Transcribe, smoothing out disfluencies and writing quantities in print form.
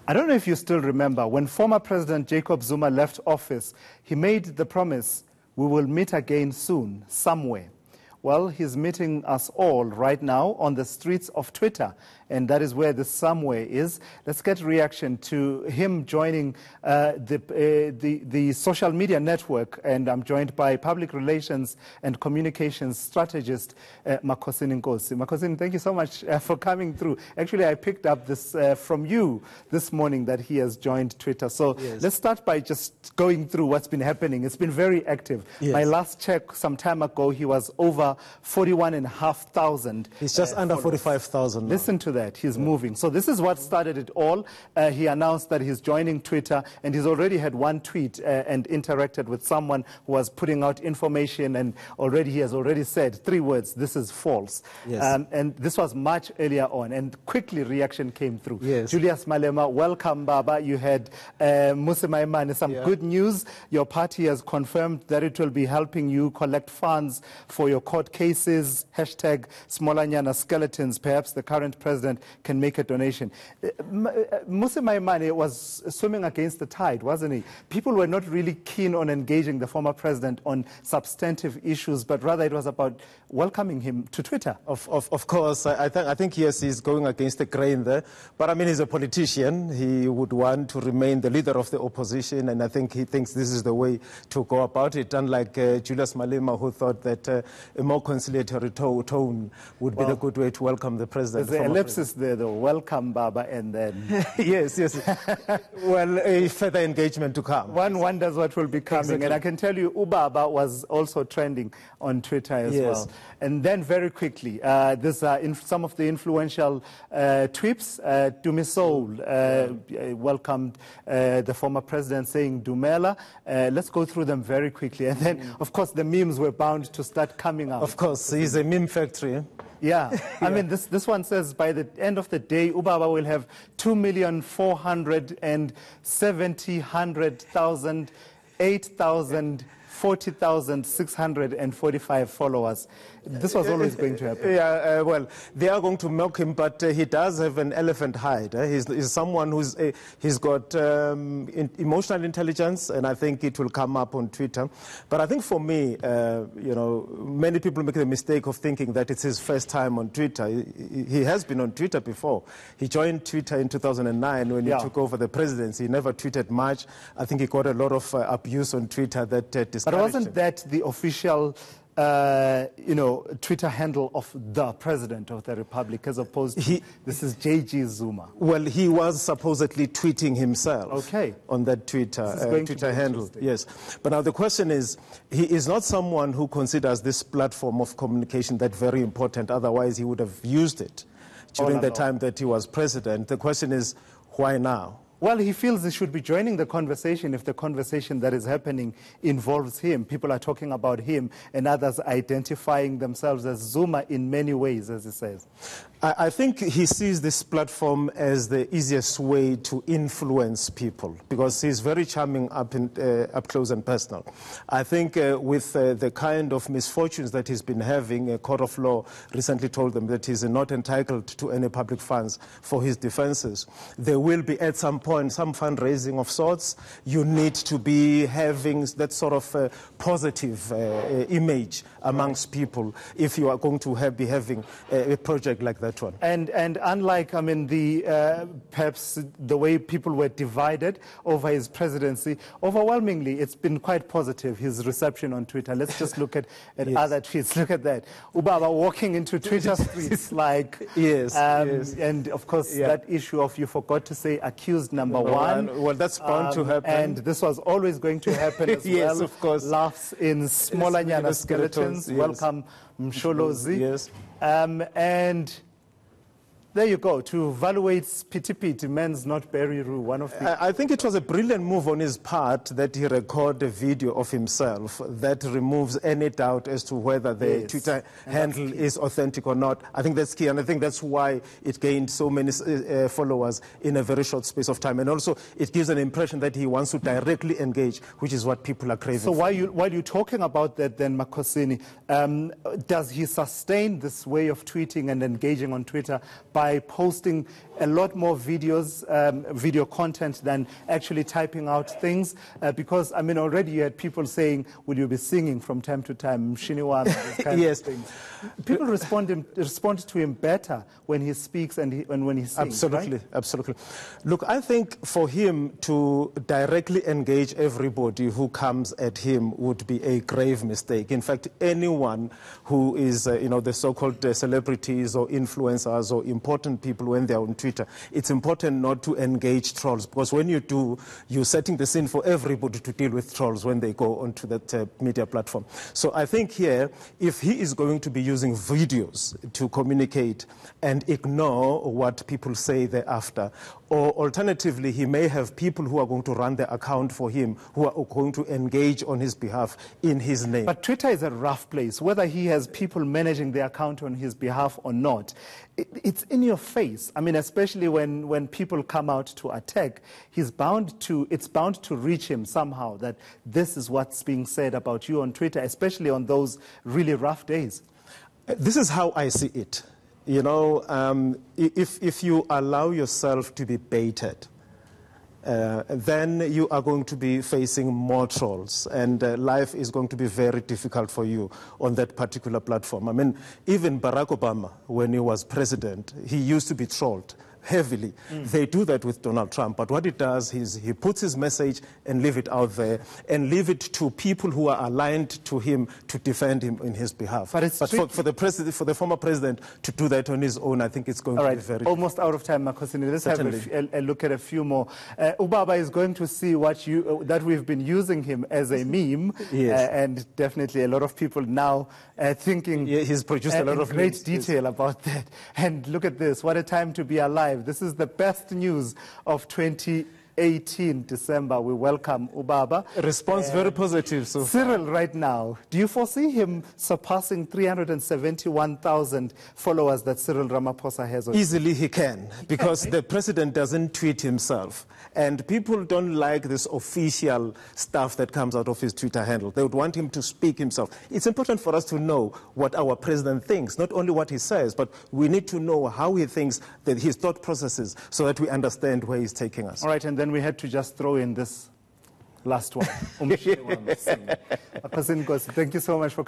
I don't know if you still remember, when former President Jacob Zuma left office, he made the promise, we will meet again soon, somewhere. Well, he's meeting us all right now on the streets of Twitter, and that is where the somewhere is. Let's get a reaction to him joining the social media network, and I'm joined by Public Relations and Communications Strategist Makhosini Nkosi. Makhosini, thank you so much for coming through. Actually, I picked up this from you this morning that he has joined Twitter. So yes, let's start by just going through what's been happening. It's been very active. Yes. My last check some time ago, he was over 41,500. He's just under 45,000 now. Listen to that. He's moving. So this is what started it all. He announced that he's joining Twitter, and he's already had one tweet and interacted with someone who was putting out information, and he has already said 3 words, this is false. Yes. And this was much earlier on, and quickly reaction came through. Yes. Julius Malema, welcome, Baba. You had Musa Maimane, some good news. Your party has confirmed that it will be helping you collect funds for your court cases, hashtag Smolanyana skeletons. Perhaps the current president can make a donation. Musa Maimane was swimming against the tide, wasn't he? People were not really keen on engaging the former president on substantive issues, but rather it was about welcoming him to Twitter. Of course, I think yes, he's going against the grain there. But I mean, he's a politician. He would want to remain the leader of the opposition, and I think he thinks this is the way to go about it, unlike Julius Malema, who thought that a more conciliatory tone would be the good way to welcome the president. There's an ellipsis there, though. Welcome, Baba, and then... yes. Well, a further engagement to come. One wonders what will be coming. Exactly. And I can tell you, Ubaba was also trending on Twitter as well. And then very quickly, some of the influential tweets. Dumisol welcomed the former president saying Dumela. Let's go through them very quickly. And then, of course, the memes were bound to start coming out. Of course, he's a meme factory. Yeah. I mean, this one says by the end of the day, Ubaba will have 2,470,000, 8,000, 40,645 followers. This was always going to happen. Yeah, well, they are going to milk him, but he does have an elephant hide. He's someone who's he's got emotional intelligence, and I think it will come up on Twitter. But I think for me, many people make the mistake of thinking that it's his first time on Twitter. He has been on Twitter before. He joined Twitter in 2009 when he took over the presidency. He never tweeted much. I think he got a lot of abuse on Twitter that discouraged him. But wasn't that the official Twitter handle of the President of the Republic, as opposed to this is J.G. Zuma? Well, he was supposedly tweeting himself on that Twitter handle. Yes. But now the question is, he is not someone who considers this platform of communication that very important. Otherwise, he would have used it during the time that he was president. The question is, why now? Well, he feels he should be joining the conversation if the conversation that is happening involves him. People are talking about him, and others identifying themselves as Zuma in many ways, as he says. I think he sees this platform as the easiest way to influence people, because he's very charming up close and personal. I think with the kind of misfortunes that he's been having, a court of law recently told them that he's not entitled to any public funds for his defenses. There will be at some point some fundraising of sorts. You need to be having that sort of positive image amongst people if you are going to be having a project like that one. And unlike, I mean, perhaps the way people were divided over his presidency, overwhelmingly it's been quite positive, his reception on Twitter. Let's just look at other tweets. Look at that. Ubaba walking into Twitter streets like... And of course that issue of, you forgot to say, accused number one. Well, that's bound to happen. And this was always going to happen as yes, well. Of course. Laughs in Smolanyana skeletons. Welcome, Msholozi. Yes. And there you go, to evaluate Pitipiti, men's not Beriru, one of the... I think it was a brilliant move on his part that he recorded a video of himself that removes any doubt as to whether the Twitter handle is authentic or not. I think that's key, and I think that's why it gained so many followers in a very short space of time. And also, it gives an impression that he wants to directly engage, which is what people are craving for. So while you're talking about that then, Makhosini, does he sustain this way of tweeting and engaging on Twitter by by posting a lot more videos, video content than actually typing out things. Because, I mean, already you had people saying, will you be singing from time to time, Mshiniwana, these kind yes. of things. People respond to him better when he speaks and when he sings, Absolutely, right? absolutely. Look, I think for him to directly engage everybody who comes at him would be a grave mistake. In fact, anyone who is, the so-called celebrities or influencers or important people when they're on Twitter, it's important not to engage trolls, because when you do, you're setting the scene for everybody to deal with trolls when they go onto that media platform. So I think here, if he is going to be using videos to communicate and ignore what people say thereafter, or alternatively, he may have people who are going to run the account for him, who are going to engage on his behalf in his name. But Twitter is a rough place. Whether he has people managing the account on his behalf or not, it's in your face. I mean, especially when people come out to attack, it's bound to reach him somehow that this is what's being said about you on Twitter, especially on those really rough days. This is how I see it. If you allow yourself to be baited, then you are going to be facing more trolls, and life is going to be very difficult for you on that particular platform. I mean, even Barack Obama, when he was president, he used to be trolled heavily. They do that with Donald Trump, but what he does is he puts his message and leave it out there and leave it to people who are aligned to him to defend him in his behalf. But for the former president to do that on his own, I think it's going to be very almost out of time, Makhosini. Let's have a look at a few more. Ubaba is going to see that we've been using him as a meme, yes. And definitely a lot of people now thinking he's produced a lot of great memes, detail about that. And look at this, what a time to be alive. This is the best news of 2018, December. We welcome Ubaba. Response very positive. So Cyril, right now, do you foresee him surpassing 371,000 followers that Cyril Ramaphosa has on Easily he can, because the president doesn't tweet himself. And people don't like this official stuff that comes out of his Twitter handle. They would want him to speak himself. It's important for us to know what our president thinks, not only what he says, but we need to know how he thinks, that his thought processes, so that we understand where he's taking us. All right, and then we had to just throw in this last one. Makhosini Nkosi, thank you so much for